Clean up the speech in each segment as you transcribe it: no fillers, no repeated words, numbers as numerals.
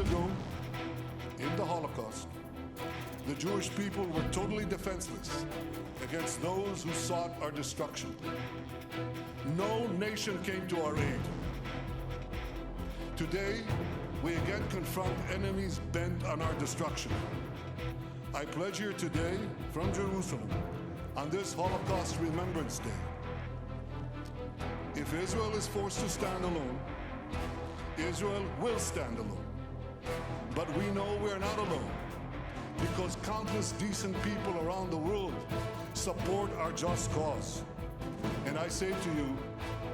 ago, in the Holocaust, the Jewish people were totally defenseless against those who sought our destruction. No nation came to our aid. Today, we again confront enemies bent on our destruction. I pledge here today from Jerusalem on this Holocaust Remembrance Day. If Israel is forced to stand alone, Israel will stand alone. But we know we're not alone, because countless decent people around the world support our just cause. And I say to you,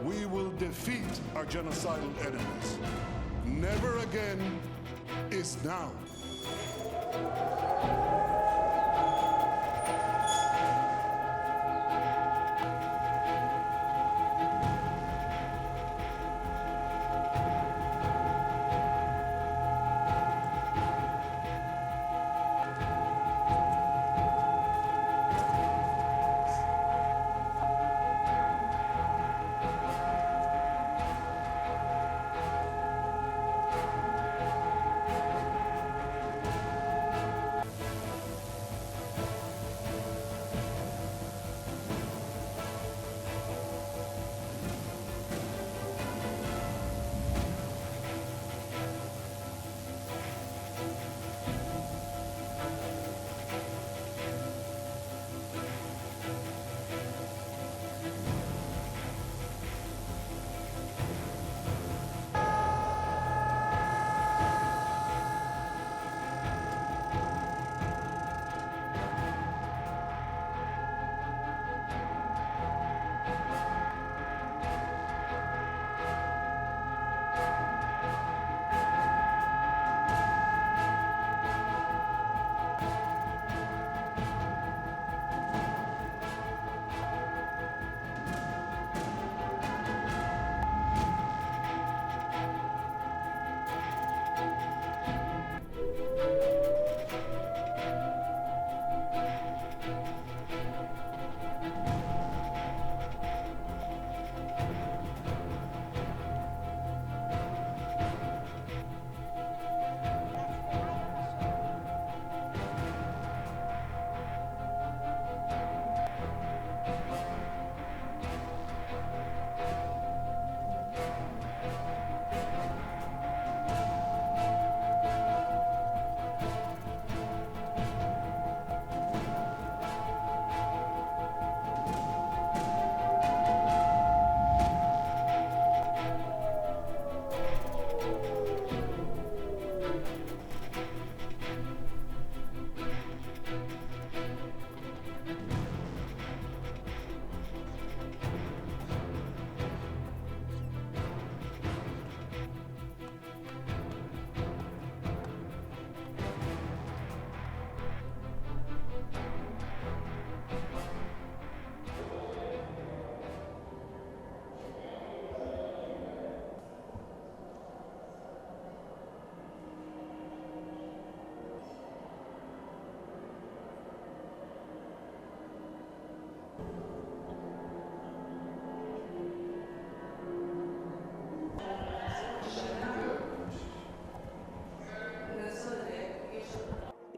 we will defeat our genocidal enemies. Never again is now.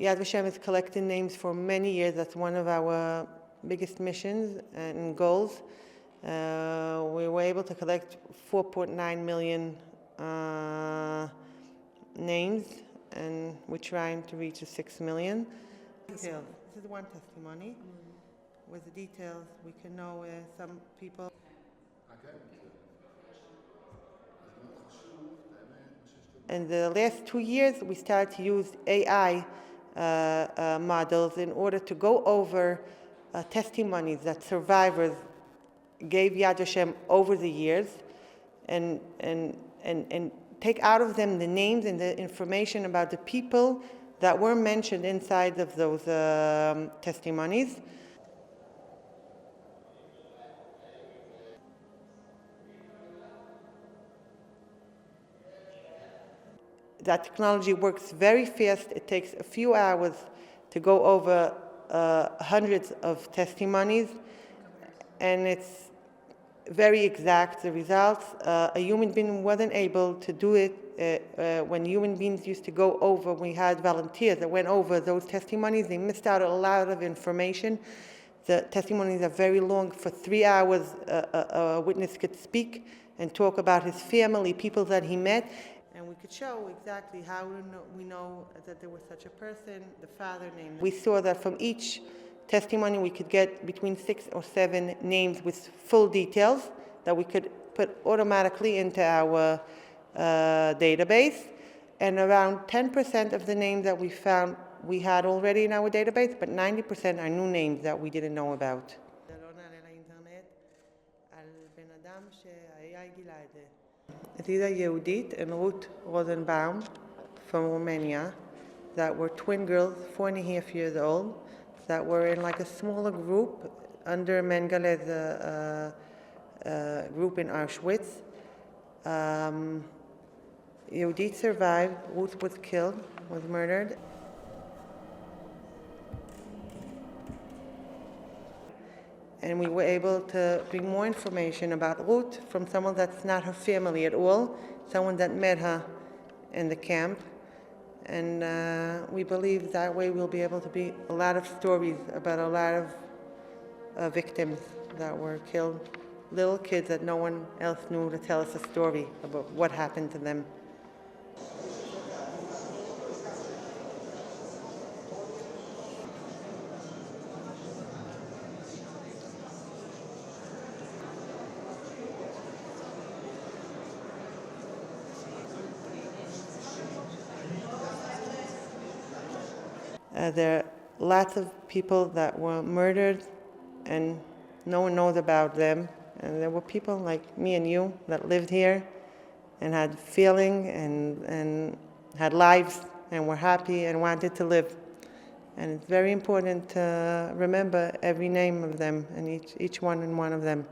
Yad Vashem is collecting names for many years. That's one of our biggest missions and goals. We were able to collect 4.9 million names, and we're trying to reach 6 million. This is one testimony. With the details, we can know where some people. In the last 2 years, we started to use AI models in order to go over testimonies that survivors gave Yad Vashem over the years, and take out of them the names and the information about the people that were mentioned inside of those testimonies. That technology works very fast. It takes a few hours to go over hundreds of testimonies, and it's very exact, the results. A human being wasn't able to do it when human beings used to go over. We had volunteers that went over those testimonies. They missed out on a lot of information. The testimonies are very long. For 3 hours, a witness could speak and talk about his family, people that he met, and we could show exactly how we know that there was such a person, the father name. We saw that from each testimony we could get between 6 or 7 names with full details that we could put automatically into our database, and around 10% of the names that we found we had already in our database, but 90% are new names that we didn't know about. These are Yehudit and Ruth Rosenbaum from Romania that were twin girls, 4.5 years old, that were in like a smaller group under Mengele's group in Auschwitz. Yehudit survived, Ruth was killed, was murdered. And we were able to bring more information about Ruth from someone that's not her family at all, someone that met her in the camp. And we believe that way we'll be able to be a lot of stories about a lot of victims that were killed, little kids that no one else knew to tell us a story about what happened to them. There are lots of people that were murdered and no one knows about them. And there were people like me and you that lived here and had feeling and had lives and were happy and wanted to live. And it's very important to remember every name of them and each one and one of them.